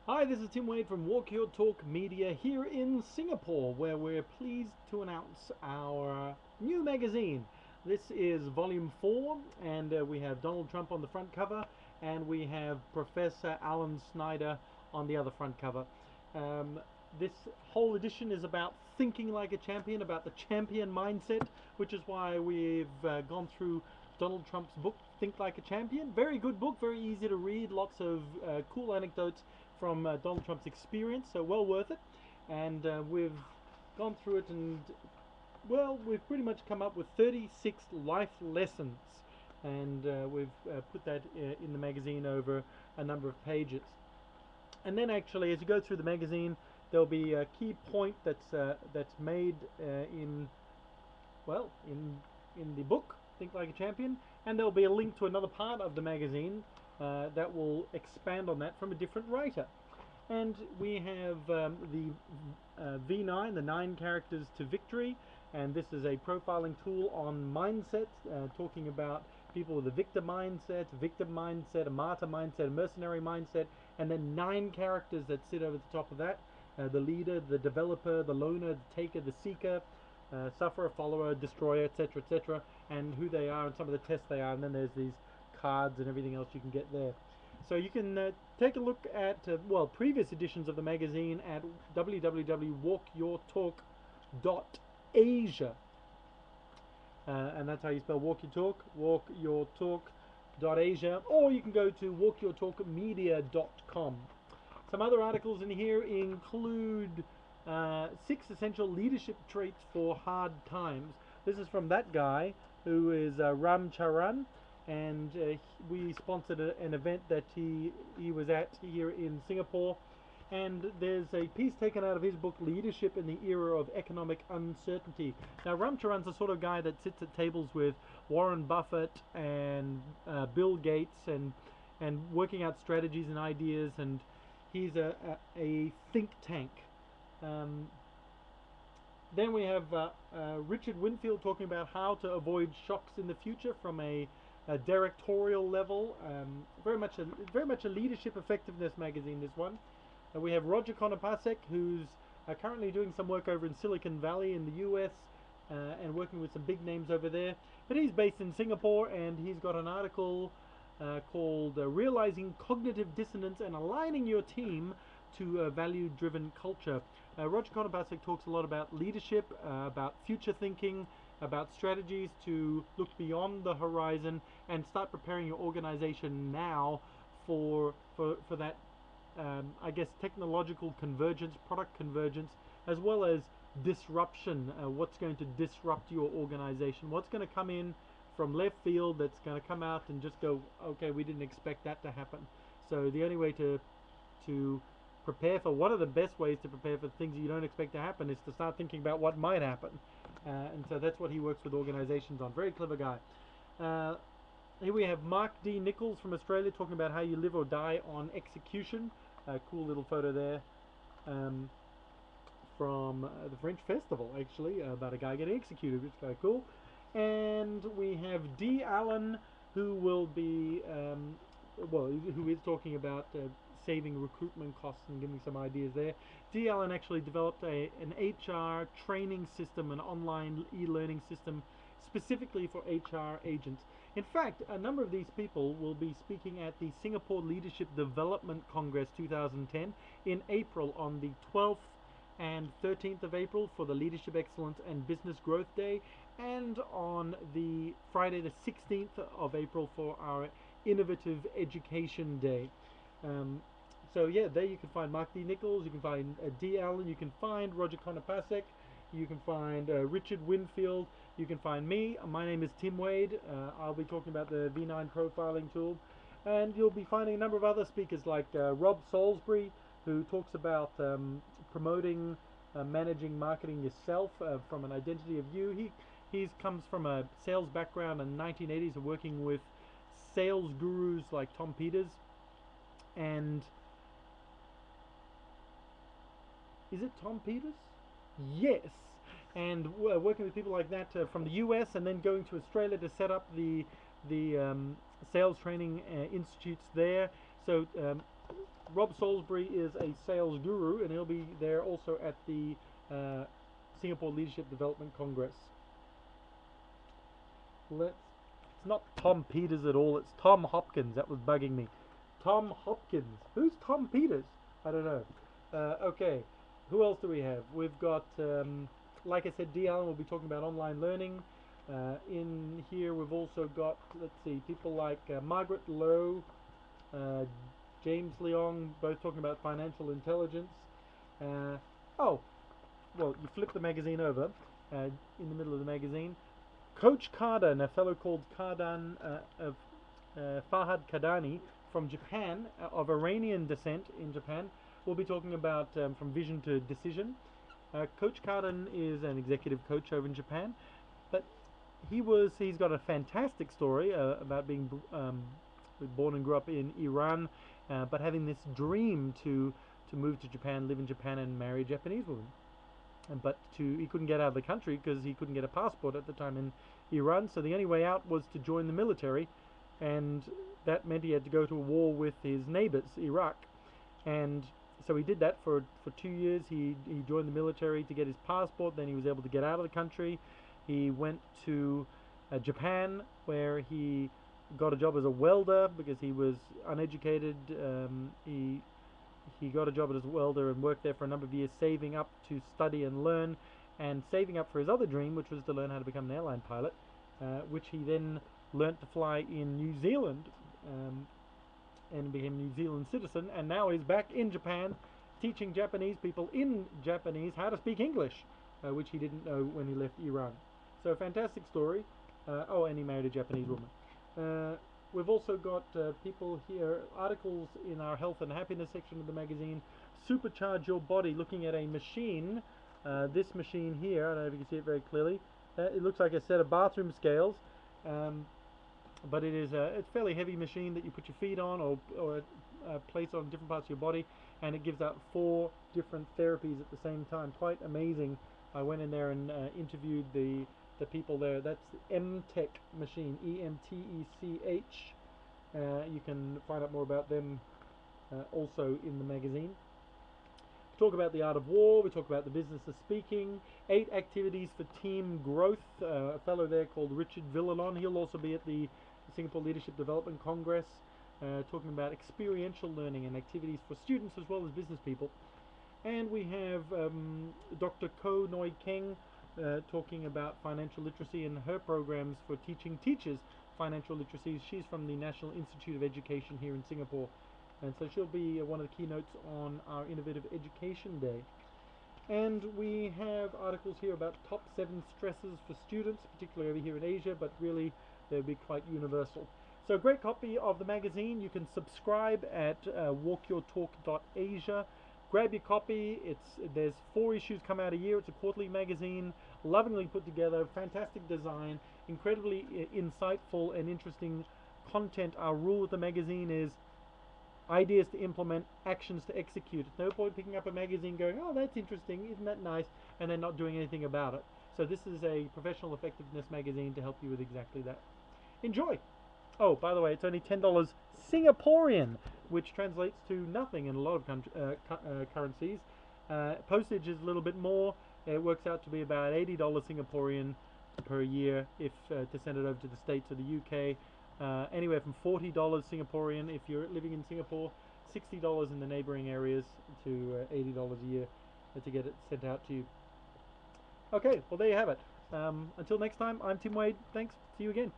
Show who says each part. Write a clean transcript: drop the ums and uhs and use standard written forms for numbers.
Speaker 1: Hi, this is Tim Wade from Walk Your Talk Media here in Singapore, where we're pleased to announce our new magazine. This is volume 4, and we have Donald Trump on the front cover, and we have Professor Alan Snyder on the other front cover. Um, this whole edition is about thinking like a champion, about the champion mindset, which is why we've gone through Donald Trump's book, Think Like a Champion. Very good book, very easy to read, lots of cool anecdotes from Donald Trump's experience, so well worth it. And we've gone through it, and well, we've pretty much come up with 36 life lessons, and we've put that in the magazine over a number of pages. And then actually, as you go through the magazine, there'll be a key point that's made in well in the book Think Like a Champion, and there'll be a link to another part of the magazine that will expand on that from a different writer. And we have the V9, the 9 characters to victory, and this is a profiling tool on mindset, talking about people with a victim mindset, a martyr mindset, a mercenary mindset, and then 9 characters that sit over the top of that: the leader, the developer, the loner, the taker, the seeker, sufferer, follower, destroyer, etc., etc., and who they are and some of the tests they are. And then there's these cards and everything else you can get there. So you can take a look at previous editions of the magazine at www.walkyourtalk.asia, and that's how you spell walk your talk, walkyourtalk.asia, or you can go to walkyourtalkmedia.com. Some other articles in here include 6 essential leadership traits for hard times. This is from that guy who is Ram Charan, and we sponsored an event that he was at here in Singapore. And there's a piece taken out of his book, Leadership in the Era of Economic Uncertainty. Now, Ram Charan's the sort of guy that sits at tables with Warren Buffett and Bill Gates, and working out strategies and ideas, and he's a think tank. Um, then we have Richard Winfield talking about how to avoid shocks in the future from a directorial level. Very much a leadership effectiveness magazine, this one. We have Roger Konopasek, who's currently doing some work over in Silicon Valley in the US, and working with some big names over there. But he's based in Singapore, and he's got an article called Realizing Cognitive Dissonance and Aligning Your Team to a Value-Driven Culture. Roger Konopasek talks a lot about leadership, about future thinking, about strategies to look beyond the horizon and start preparing your organization now for that, I guess, technological convergence, product convergence, as well as disruption. What's going to disrupt your organization? What's going to come in from left field that's going to come out and just go, okay, we didn't expect that to happen. So the only way to prepare for, one of the best ways to prepare for things you don't expect to happen is to start thinking about what might happen. And so that's what he works with organizations on. Very clever guy. Here we have Mark D. Nichols from Australia talking about how you live or die on execution. Cool little photo there from the French Festival, actually, about a guy getting executed, which is kind of cool. And we have D. Allen, who will be, who is talking about saving recruitment costs and giving some ideas there. D. Allen actually developed an HR training system, an online e-learning system specifically for HR agents. In fact, a number of these people will be speaking at the Singapore Leadership Development Congress 2010 in April, on the 12th and 13th of April for the Leadership Excellence and Business Growth Day, and on the Friday the 16th of April for our Innovative Education Day. So yeah, there you can find Mark D. Nichols, you can find D. Allen, you can find Roger Konopasek, you can find Richard Winfield, you can find me. My name is Tim Wade. I'll be talking about the V9 profiling tool, and you'll be finding a number of other speakers like Rob Salisbury, who talks about promoting, managing, marketing yourself from an identity of you. He comes from a sales background in the 1980s, working with sales gurus like Tom Peters, and is it Tom Peters? Yes. And working with people like that from the US, and then going to Australia to set up the sales training institutes there. So Rob Salisbury is a sales guru, and he'll be there also at the Singapore Leadership Development Congress. It's not Tom Peters at all, it's Tom Hopkins. That was bugging me. Tom Hopkins. Who's Tom Peters? I don't know. Okay, who else do we have? We've got, like I said, Dee Allen will be talking about online learning. In here we've also got, let's see, people like Margaret Lowe, James Leong, both talking about financial intelligence. Oh, well, you flip the magazine over, in the middle of the magazine. Coach Kardan, a fellow called Kardan, Farhad Kadani from Japan, of Iranian descent in Japan, will be talking about from vision to decision. Coach Kardan is an executive coach over in Japan, but he's got a fantastic story about being born and grew up in Iran, but having this dream to move to Japan, live in Japan, and marry a Japanese woman. But he couldn't get out of the country because he couldn't get a passport at the time in Iran, so the only way out was to join the military, and that meant he had to go to a war with his neighbors, Iraq. And so he did that for 2 years. He joined the military to get his passport, then he was able to get out of the country. He went to Japan, where he got a job as a welder because he was uneducated. He got a job as a welder and worked there for a number of years, saving up to study and learn, and saving up for his other dream, which was to learn how to become an airline pilot, which he then learnt to fly in New Zealand, and became a New Zealand citizen, and now he's back in Japan teaching Japanese people in Japanese how to speak English, which he didn't know when he left Iran. So a fantastic story. Oh, and he married a Japanese woman. We've also got people here, articles in our health and happiness section of the magazine. Supercharge your body, looking at a machine. This machine here, I don't know if you can see it very clearly. It looks like a set of bathroom scales, but it's a fairly heavy machine that you put your feet on or place on different parts of your body, and it gives out 4 different therapies at the same time. Quite amazing. I went in there and interviewed the people there. That's the MTech machine, EMTECH. You can find out more about them also in the magazine. We talk about the art of war. We talk about the business of speaking. 8 activities for team growth. A fellow there called Richard Villalon. He'll also be at the Singapore Leadership Development Congress, talking about experiential learning and activities for students as well as business people. And we have Dr. Ko Noi Keng talking about financial literacy and her programs for teaching teachers financial literacy. She's from the National Institute of Education here in Singapore, and so she'll be one of the keynotes on our Innovative Education Day. And we have articles here about top 7 stresses for students, particularly over here in Asia, but really they'll be quite universal. So a great copy of the magazine. You can subscribe at walkyourtalk.asia. Grab your copy. There's 4 issues come out a year. It's a quarterly magazine, lovingly put together, fantastic design, incredibly insightful and interesting content. Our rule with the magazine is ideas to implement, actions to execute. It's no point picking up a magazine going, oh, that's interesting, isn't that nice, and then not doing anything about it. So this is a professional effectiveness magazine to help you with exactly that. Enjoy! Oh, by the way, it's only $10 Singaporean, which translates to nothing in a lot of currencies. Postage is a little bit more. It works out to be about $80 Singaporean per year if to send it over to the States or the UK. Anywhere from $40 Singaporean if you're living in Singapore, $60 in the neighboring areas, to $80 a year to get it sent out to you. Okay, well there you have it. Until next time, I'm Tim Wade. Thanks. See you again.